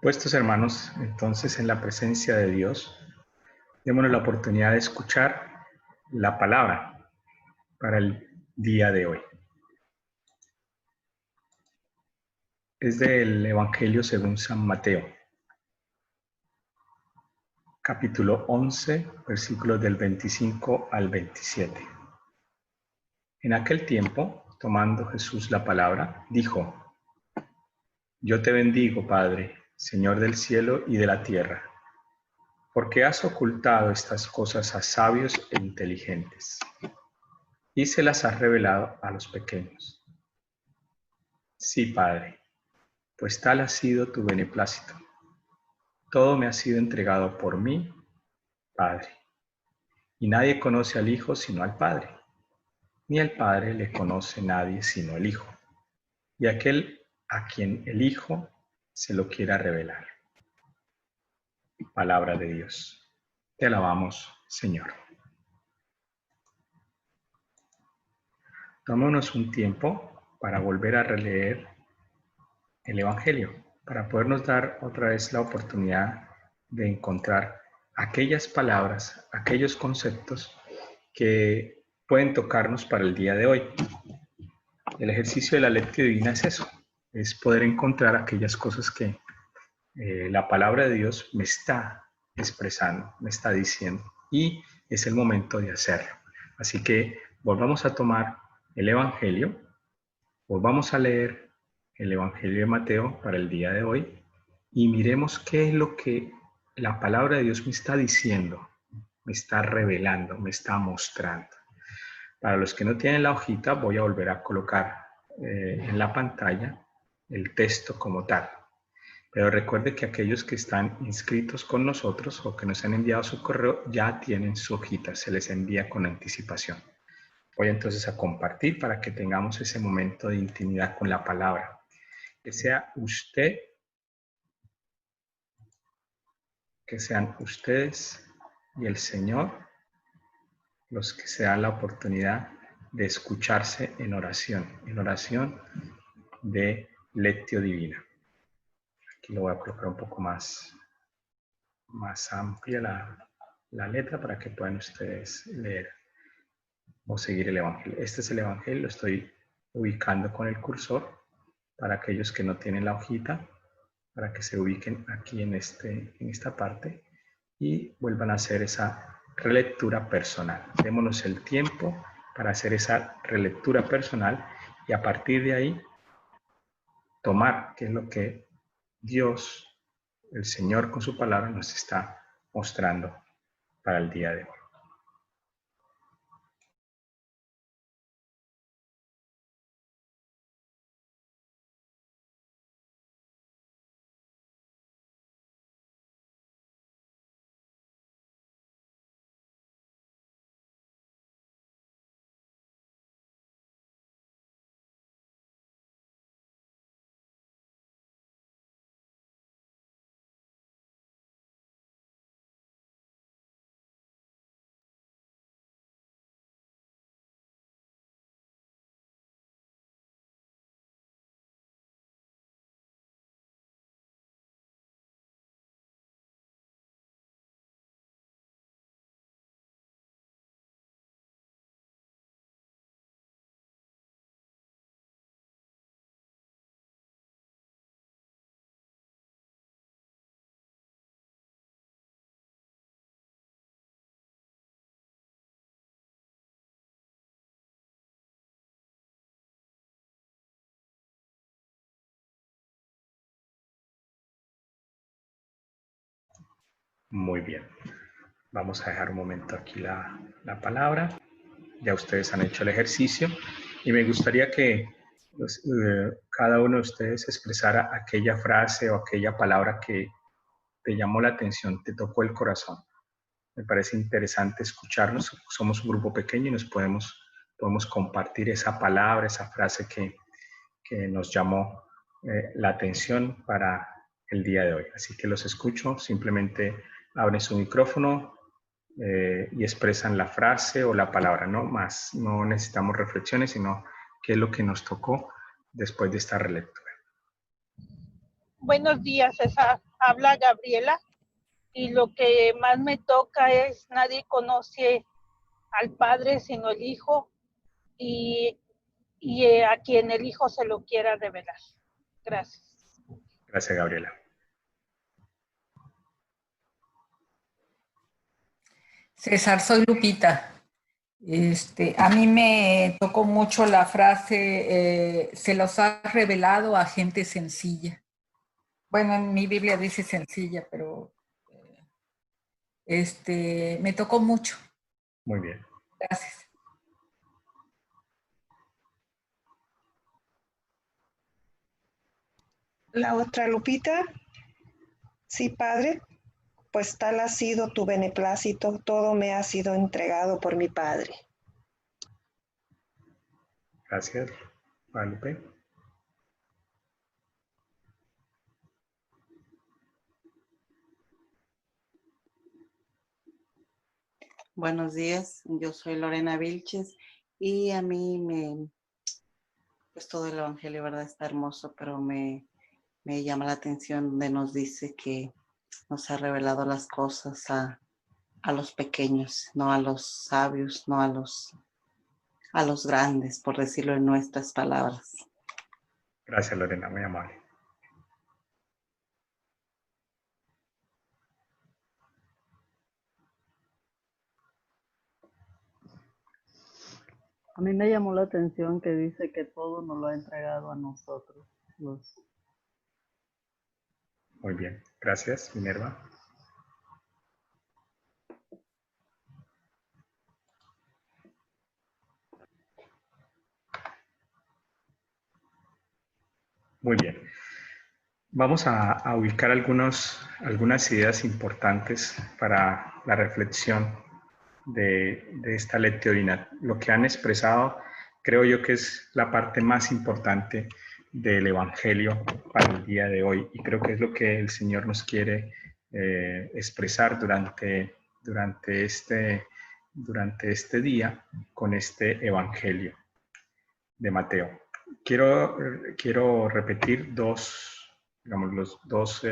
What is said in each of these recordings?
Puestos hermanos, entonces en la presencia de Dios, démonos la oportunidad de escuchar la palabra para el día de hoy. Es del Evangelio según San Mateo, capítulo 11, versículos del 25 al 27. En aquel tiempo, tomando Jesús la palabra, dijo: Yo te bendigo, Padre, Señor del cielo y de la tierra, porque has ocultado estas cosas a sabios e inteligentes y se las has revelado a los pequeños. Sí, Padre, pues tal ha sido tu beneplácito. Todo me ha sido entregado por mí, Padre, y nadie conoce al Hijo sino al Padre, ni al Padre le conoce nadie sino el Hijo, y aquel a quien el Hijo se lo quiera revelar. Palabra de Dios. Te alabamos, Señor. Tomémonos un tiempo para volver a releer el Evangelio, para podernos dar otra vez la oportunidad de encontrar aquellas palabras, aquellos conceptos que pueden tocarnos para el día de hoy. El ejercicio de la lectura divina es eso, es poder encontrar aquellas cosas que la palabra de Dios me está expresando, me está diciendo, y es el momento de hacerlo. Así que volvamos a tomar el Evangelio, volvamos a leer el Evangelio de Mateo para el día de hoy y miremos qué es lo que la palabra de Dios me está diciendo, me está revelando, me está mostrando. Para los que no tienen la hojita, voy a volver a colocar en la pantalla el texto como tal. Pero recuerde que aquellos que están inscritos con nosotros o que nos han enviado su correo ya tienen su hojita, se les envía con anticipación. Voy entonces a compartir para que tengamos ese momento de intimidad con la palabra. Que sea usted, que sean ustedes y el Señor los que se dan la oportunidad de escucharse en oración de Lectio Divina. Aquí lo voy a colocar un poco más amplia la letra para que puedan ustedes leer o seguir el Evangelio. Este es el Evangelio, lo estoy ubicando con el cursor para aquellos que no tienen la hojita, para que se ubiquen aquí en esta parte y vuelvan a hacer esa relectura personal. Démonos el tiempo para hacer esa relectura personal y a partir de ahí tomar qué es lo que Dios, el Señor con su palabra nos está mostrando para el día de hoy. Muy bien. Vamos a dejar un momento aquí la palabra. Ya ustedes han hecho el ejercicio y me gustaría que cada uno de ustedes expresara aquella frase o aquella palabra que te llamó la atención, te tocó el corazón. Me parece interesante escucharnos. Somos un grupo pequeño y nos podemos compartir esa palabra, esa frase que nos llamó la atención para el día de hoy. Así que los escucho, simplemente abren su micrófono y expresan la frase o la palabra, no más, no necesitamos reflexiones, sino qué es lo que nos tocó después de esta relectura. Buenos días, César. Habla Gabriela, y lo que más me toca es: nadie conoce al Padre sino el Hijo, y a quien el Hijo se lo quiera revelar. Gracias. Gracias, Gabriela. César, soy Lupita. A mí me tocó mucho la frase, se los ha revelado a gente sencilla. Bueno, en mi Biblia dice sencilla, pero me tocó mucho. Muy bien. Gracias. La otra, Lupita. Sí, Padre, pues tal ha sido tu beneplácito, todo me ha sido entregado por mi Padre. Gracias, Guadalupe. Buenos días, yo soy Lorena Vilches y a mí pues todo el Evangelio, ¿verdad? Está hermoso, pero me llama la atención donde nos dice que nos ha revelado las cosas a los pequeños, no a los sabios, no a los grandes, por decirlo en nuestras palabras. Gracias, Lorena, muy amable. A mí me llamó la atención que dice que todo nos lo ha entregado a nosotros. Muy bien, gracias, Minerva. Muy bien. Vamos a ubicar algunas ideas importantes para la reflexión de esta lectio-divina. Lo que han expresado, creo yo que es la parte más importante del Evangelio para el día de hoy, y creo que es lo que el Señor nos quiere expresar durante este día con este Evangelio de Mateo. Quiero repetir los dos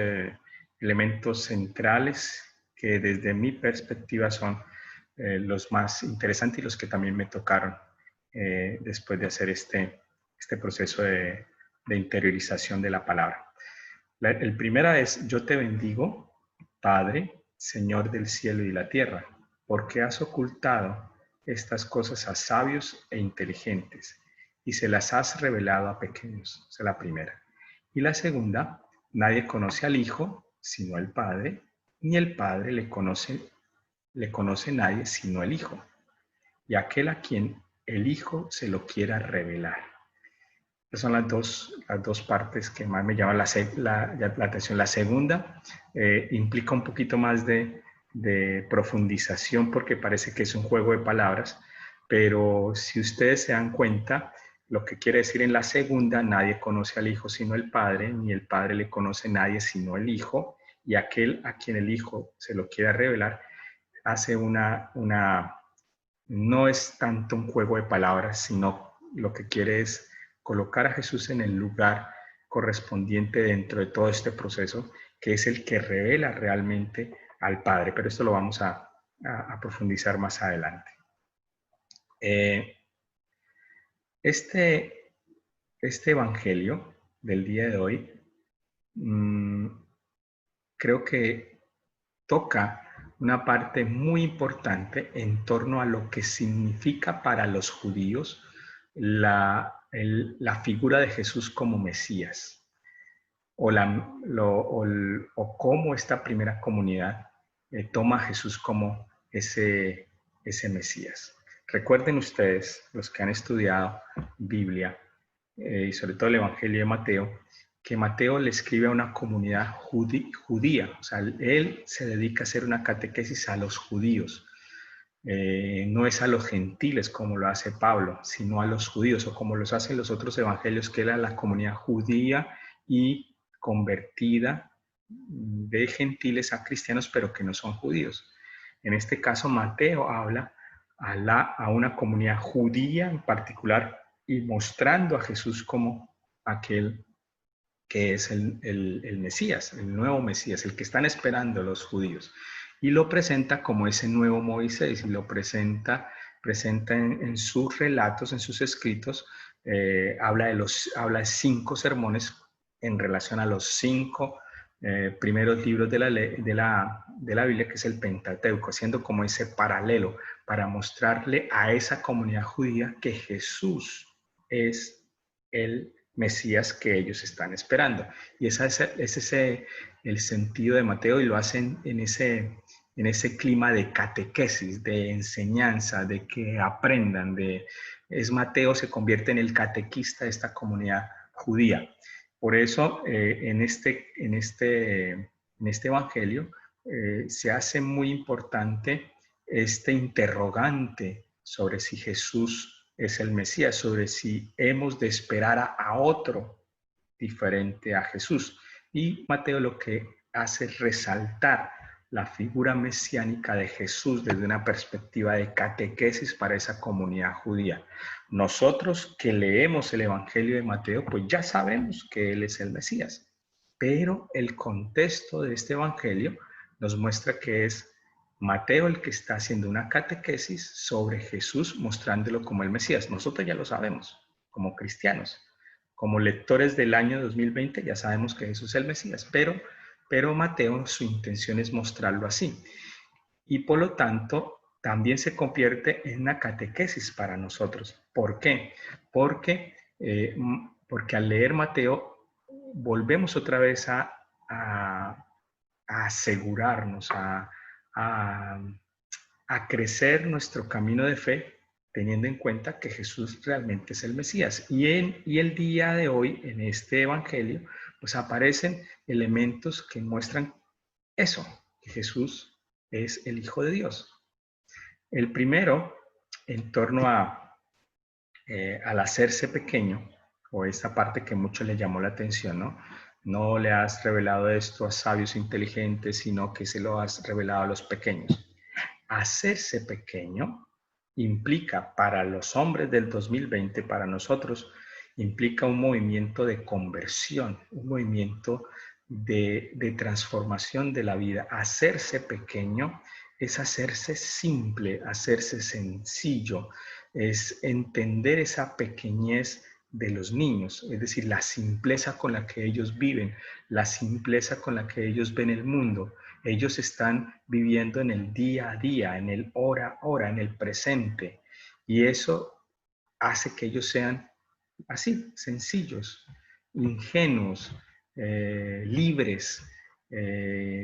elementos centrales que desde mi perspectiva son los más interesantes y los que también me tocaron después de hacer este proceso de interiorización de la palabra. El primero es: yo te bendigo, Padre, Señor del cielo y la tierra, porque has ocultado estas cosas a sabios e inteligentes y se las has revelado a pequeños. Esa es la primera. Y la segunda: nadie conoce al Hijo sino el Padre, ni el Padre le conoce nadie sino el Hijo, y aquel a quien el Hijo se lo quiera revelar. Esas son las dos partes que más me llaman la atención. La segunda implica un poquito más de profundización, porque parece que es un juego de palabras, pero si ustedes se dan cuenta, lo que quiere decir en la segunda: nadie conoce al Hijo sino el Padre, ni el Padre le conoce a nadie sino el Hijo, y aquel a quien el Hijo se lo quiera revelar, hace no es tanto un juego de palabras, sino lo que quiere es colocar a Jesús en el lugar correspondiente dentro de todo este proceso, que es el que revela realmente al Padre. Pero esto lo vamos a profundizar más adelante. Este Evangelio del día de hoy creo que toca una parte muy importante en torno a lo que significa para los judíos la figura de Jesús como Mesías, o cómo esta primera comunidad toma a Jesús como ese Mesías. Recuerden ustedes, los que han estudiado Biblia, y sobre todo el Evangelio de Mateo, que Mateo le escribe a una comunidad judía. O sea, él se dedica a hacer una catequesis a los judíos. No es a los gentiles como lo hace Pablo, sino a los judíos, o como los hacen los otros evangelios, que era la comunidad judía y convertida de gentiles a cristianos, pero que no son judíos. En este caso, Mateo habla a una comunidad judía en particular, y mostrando a Jesús como aquel que es el Mesías, el nuevo Mesías, el que están esperando los judíos. Y lo presenta como ese nuevo Moisés, y lo presenta en sus relatos, en sus escritos, habla de 5 sermones en relación a los 5 primeros libros de la Biblia, que es el Pentateuco, haciendo como ese paralelo para mostrarle a esa comunidad judía que Jesús es el Mesías que ellos están esperando. Y ese es el sentido de Mateo, y lo hacen en ese clima de catequesis, de enseñanza, de que aprendan. Mateo se convierte en el catequista de esta comunidad judía. Por eso, en este evangelio se hace muy importante este interrogante sobre si Jesús es el Mesías, sobre si hemos de esperar a otro diferente a Jesús. Y Mateo lo que hace es resaltar la figura mesiánica de Jesús desde una perspectiva de catequesis para esa comunidad judía. Nosotros que leemos el Evangelio de Mateo, pues ya sabemos que Él es el Mesías, pero el contexto de este Evangelio nos muestra que es Mateo el que está haciendo una catequesis sobre Jesús, mostrándolo como el Mesías. Nosotros ya lo sabemos, como cristianos, como lectores del año 2020, ya sabemos que Jesús es el Mesías, pero Mateo, su intención es mostrarlo así. Y por lo tanto, también se convierte en una catequesis para nosotros. ¿Por qué? Porque al leer Mateo, volvemos otra vez a asegurarnos, a crecer nuestro camino de fe, teniendo en cuenta que Jesús realmente es el Mesías. Y el día de hoy, en este Evangelio, pues aparecen elementos que muestran eso, que Jesús es el Hijo de Dios. El primero, en torno al hacerse pequeño, o esta parte que mucho le llamó la atención, ¿no? No le has revelado esto a sabios inteligentes, sino que se lo has revelado a los pequeños. Hacerse pequeño implica, para los hombres del 2020, para nosotros, implica un movimiento de conversión, un movimiento de transformación de la vida. Hacerse pequeño es hacerse simple, hacerse sencillo, es entender esa pequeñez de los niños, es decir, la simpleza con la que ellos viven, la simpleza con la que ellos ven el mundo. Ellos están viviendo en el día a día, en el hora a hora, en el presente. Y eso hace que ellos sean así, sencillos, ingenuos, libres,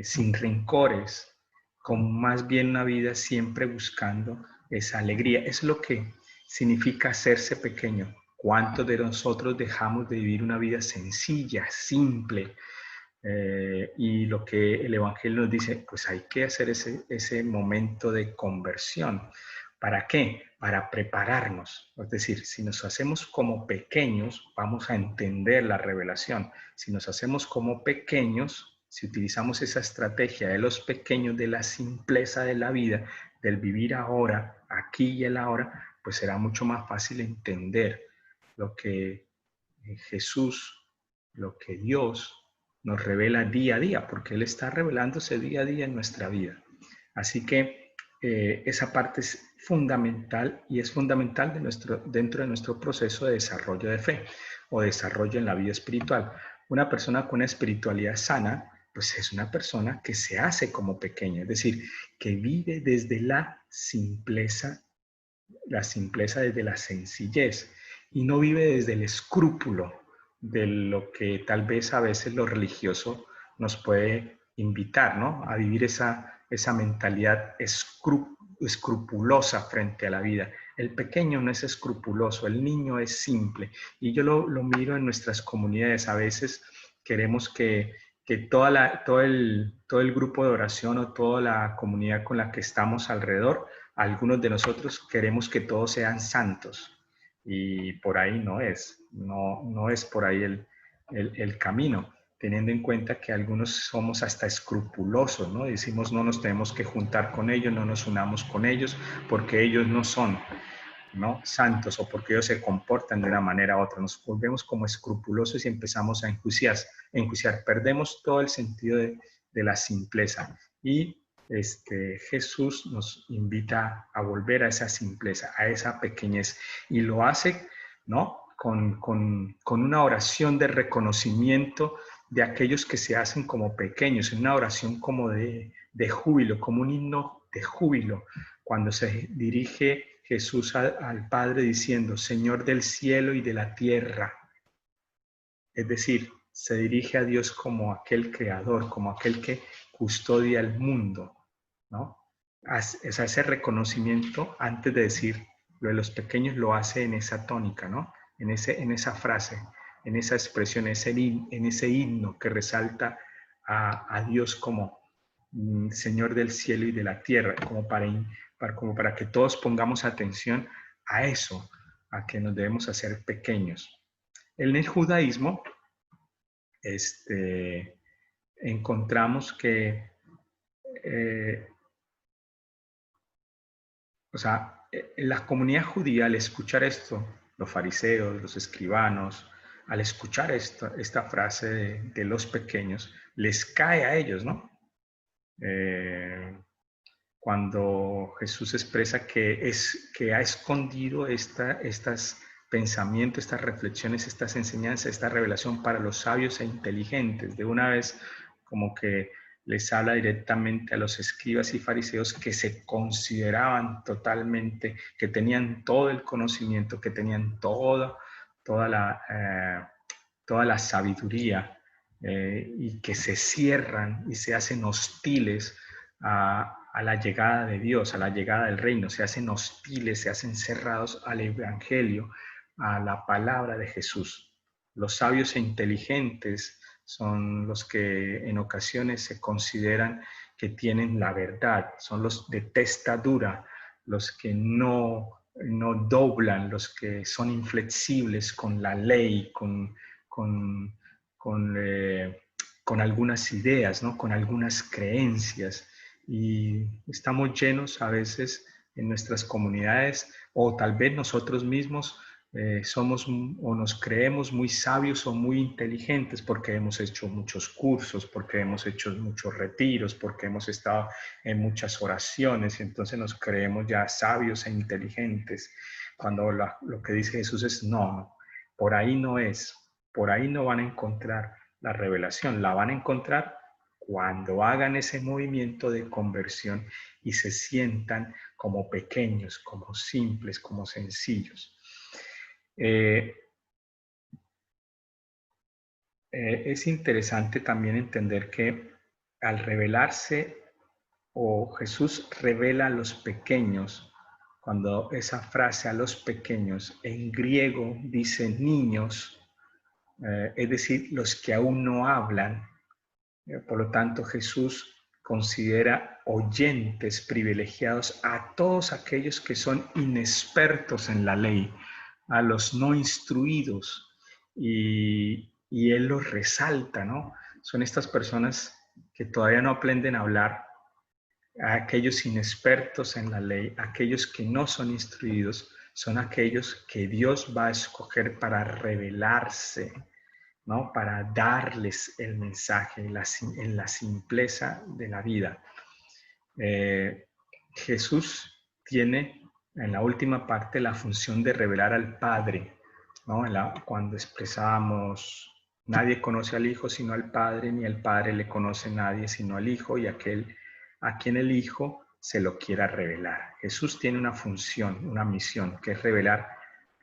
sin rencores, con más bien una vida siempre buscando esa alegría. Es lo que significa hacerse pequeño. ¿Cuántos de nosotros dejamos de vivir una vida sencilla, simple? Y lo que el Evangelio nos dice, pues hay que hacer ese momento de conversión. ¿Para qué? Para prepararnos. Es decir, si nos hacemos como pequeños, vamos a entender la revelación. Si nos hacemos como pequeños, si utilizamos esa estrategia de los pequeños, de la simpleza de la vida, del vivir ahora, aquí y el ahora, pues será mucho más fácil entender lo que Jesús, lo que Dios nos revela día a día, porque Él está revelándose día a día en nuestra vida. Así que esa parte es fundamental, y es fundamental dentro de nuestro proceso de desarrollo de fe o desarrollo en la vida espiritual. Una persona con una espiritualidad sana, pues es una persona que se hace como pequeña, es decir, que vive desde la simpleza desde la sencillez, y no vive desde el escrúpulo de lo que tal vez a veces lo religioso nos puede invitar, ¿no? A vivir esa mentalidad escrupulosa frente a la vida. El pequeño no es escrupuloso, el niño es simple. Y yo lo miro en nuestras comunidades. A veces queremos que todo el grupo de oración o toda la comunidad con la que estamos alrededor, algunos de nosotros queremos que todos sean santos. Y por ahí no es por ahí el camino, teniendo en cuenta que algunos somos hasta escrupulosos, ¿no? Decimos no nos tenemos que juntar con ellos, no nos unamos con ellos, porque ellos no son. ¿no? Santos, o porque ellos se comportan de una manera u otra. Nos volvemos como escrupulosos y empezamos a enjuiciar. Perdemos todo el sentido de la simpleza. Y Jesús nos invita a volver a esa simpleza, a esa pequeñez. Y lo hace, ¿no? Con una oración de reconocimiento de aquellos que se hacen como pequeños, en una oración como de júbilo, como un himno de júbilo, cuando se dirige Jesús al Padre diciendo, Señor del cielo y de la tierra. Es decir, se dirige a Dios como aquel creador, como aquel que custodia el mundo, ¿no? Ese reconocimiento, antes de decir lo de los pequeños, lo hace en esa tónica, ¿no? En esa frase, en esa expresión, en ese himno que resalta a Dios como Señor del cielo y de la tierra, como para que todos pongamos atención a eso, a que nos debemos hacer pequeños. En el judaísmo encontramos que la comunidad judía, al escuchar esto, los fariseos, los escribanos, al escuchar esta frase de los pequeños, les cae a ellos, ¿no? Cuando Jesús expresa que ha escondido estos pensamientos, estas reflexiones, estas enseñanzas, esta revelación para los sabios e inteligentes. De una vez, como que les habla directamente a los escribas y fariseos que se consideraban totalmente, que tenían todo el conocimiento, que tenían toda la sabiduría, y que se cierran y se hacen hostiles a la llegada de Dios, a la llegada del reino, se hacen hostiles, se hacen cerrados al evangelio, a la palabra de Jesús. Los sabios e inteligentes son los que en ocasiones se consideran que tienen la verdad, son los de testa dura, los que no doblan, los que son inflexibles con la ley, con algunas ideas, ¿no? Con algunas creencias. Y estamos llenos a veces en nuestras comunidades, o tal vez nosotros mismos somos o nos creemos muy sabios o muy inteligentes porque hemos hecho muchos cursos, porque hemos hecho muchos retiros, porque hemos estado en muchas oraciones, y entonces nos creemos ya sabios e inteligentes, cuando lo que dice Jesús es no, por ahí no es, por ahí no van a encontrar la revelación, la van a encontrar cuando hagan ese movimiento de conversión y se sientan como pequeños, como simples, como sencillos. Es interesante también entender que al revelarse, o Jesús revela a los pequeños, cuando esa frase a los pequeños en griego dice niños, es decir, los que aún no hablan. Por lo tanto, Jesús considera oyentes privilegiados a todos aquellos que son inexpertos en la ley, a los no instruidos, y Él los resalta, ¿no? Son estas personas que todavía no aprenden a hablar, a aquellos inexpertos en la ley, aquellos que no son instruidos, son aquellos que Dios va a escoger para revelarse, ¿no? Para darles el mensaje en la simpleza de la vida. Jesús tiene en la última parte la función de revelar al Padre, ¿no? Cuando expresábamos, nadie conoce al Hijo sino al Padre, ni el Padre le conoce a nadie sino al Hijo, y aquel a quien el Hijo se lo quiera revelar. Jesús tiene una función, una misión, que es revelar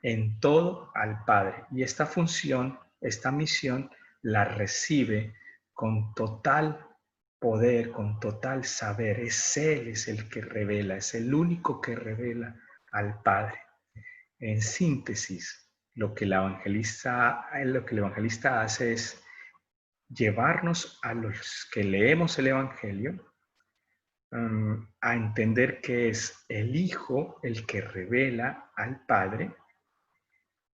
en todo al Padre. Y esta función, esta misión, la recibe con total poder, con total saber. Él es el que revela, es el único que revela al Padre. En síntesis, lo que el evangelista hace es llevarnos a los que leemos el Evangelio a entender que es el Hijo el que revela al Padre,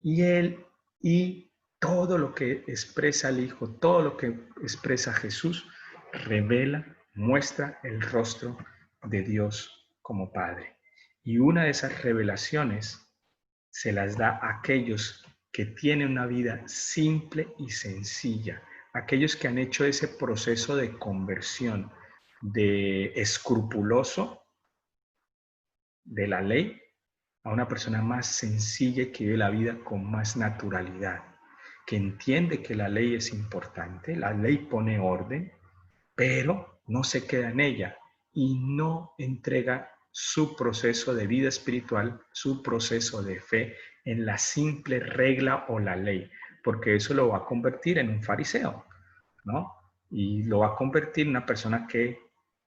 y todo lo que expresa el Hijo, todo lo que expresa Jesús, revela, muestra el rostro de Dios como Padre. Y una de esas revelaciones se las da a aquellos que tienen una vida simple y sencilla, aquellos que han hecho ese proceso de conversión de escrupuloso de la ley a una persona más sencilla y que vive la vida con más naturalidad, que entiende que la ley es importante, la ley pone orden, pero no se queda en ella y no entrega su proceso de vida espiritual, su proceso de fe en la simple regla o la ley, porque eso lo va a convertir en un fariseo, ¿no? Y lo va a convertir en una persona que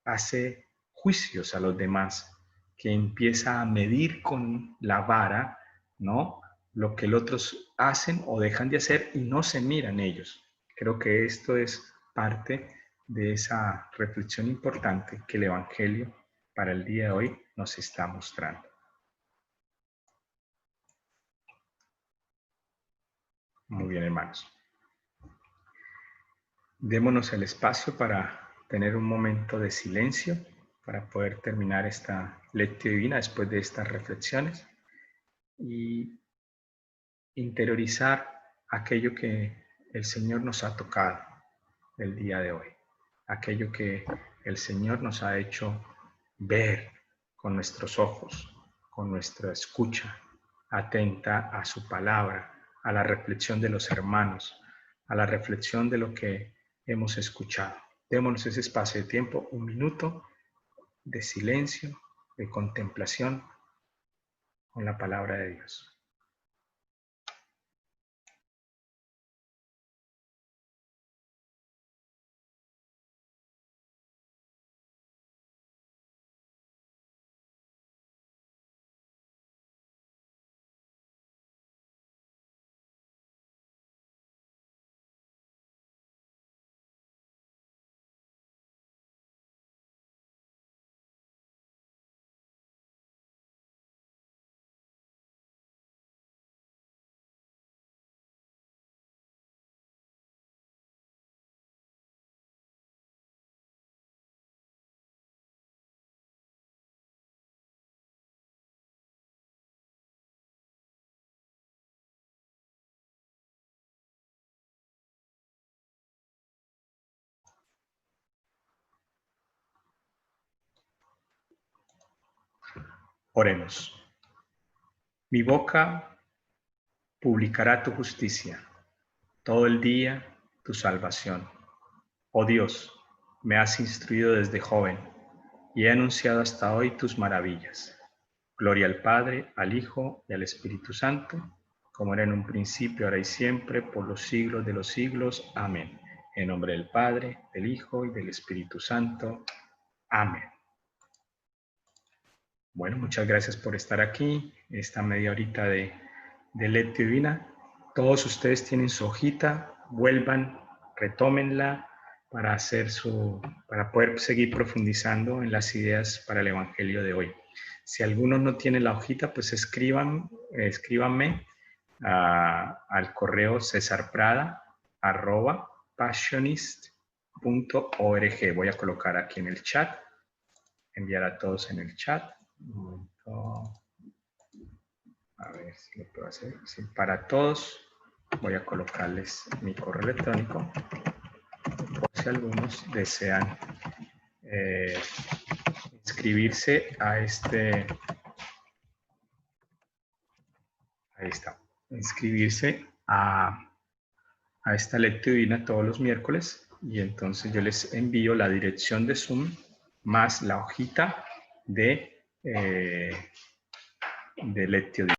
hace juicios a los demás, que empieza a medir con la vara, ¿no? Lo que los otros hacen o dejan de hacer y no se miran ellos. Creo que esto es parte de esa reflexión importante que el Evangelio para el día de hoy nos está mostrando. Muy bien, hermanos. Démonos el espacio para tener un momento de silencio para poder terminar esta lectura divina después de estas reflexiones y interiorizar aquello que el Señor nos ha tocado el día de hoy, aquello que el Señor nos ha hecho ver con nuestros ojos, con nuestra escucha atenta a su palabra, a la reflexión de los hermanos, a la reflexión de lo que hemos escuchado. Démonos ese espacio de tiempo, un minuto de silencio, de contemplación con la palabra de Dios. Oremos. Mi boca publicará tu justicia, todo el día tu salvación. Oh Dios, me has instruido desde joven y he anunciado hasta hoy tus maravillas. Gloria al Padre, al Hijo y al Espíritu Santo, como era en un principio, ahora y siempre, por los siglos de los siglos. Amén. En nombre del Padre, del Hijo y del Espíritu Santo. Amén. Bueno, muchas gracias por estar aquí, esta media horita de lectura divina. Todos ustedes tienen su hojita, vuelvan, retómenla para poder seguir profundizando en las ideas para el Evangelio de hoy. Si alguno no tiene la hojita, pues escríbanme al correo cesarprada@passionist.org. Voy a colocar aquí en el chat, enviar a todos en el chat. Un momento. A ver si lo puedo hacer. Sí, para todos voy a colocarles mi correo electrónico por si algunos desean inscribirse a este. Ahí está. Inscribirse a esta lectura divina todos los miércoles y entonces yo les envío la dirección de Zoom más la hojita de lectura divina.